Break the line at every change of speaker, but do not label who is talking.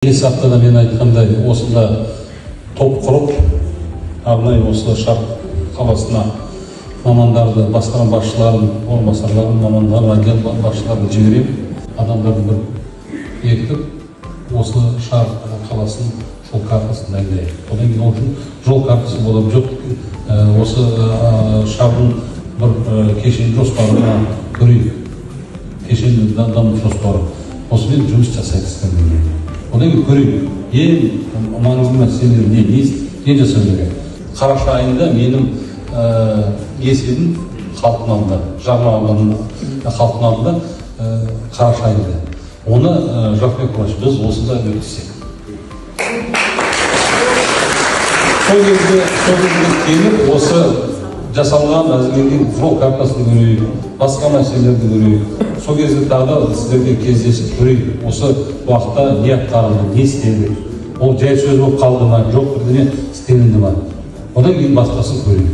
Келесі аптада мен айтқандай осында топ құрып, арнайы осы Шарқ қаласына мамандарды, басқарма басшыларын, орынбасарларын, мамандарын, отдел басшыларын жіберіп, адамдарды бір ертіп, осы Шарқ қаласының жол картасын дайындайық. Одан кейін ол жол картасы болып жоқ, осы Шарқның бір кешенді жоспарына көрейік. Кешенді даму жоспары. Осымен жұмыс жасайды. Одан кейін көрейік, ең маңызды мәселелер не жасау керек. Қараша айында менің есебім халықтың алдында, Жарма ауданының халықтың алдында қараша айында. Оны Жақпек Құраш, біз осында өткізсек. Сол кезде келіп, осы жасалған әзірленген жол картасын көрейік, басқа мәселелерді көрейік. Сол кезде тағы сіздерге кездесіп көрейік. Осы уақытта не атқарылды, не істелді. Ол жай сөз болып қалды ма, жоқ бірдеңе істелінді ма. Одан кейін басқасын көрейік.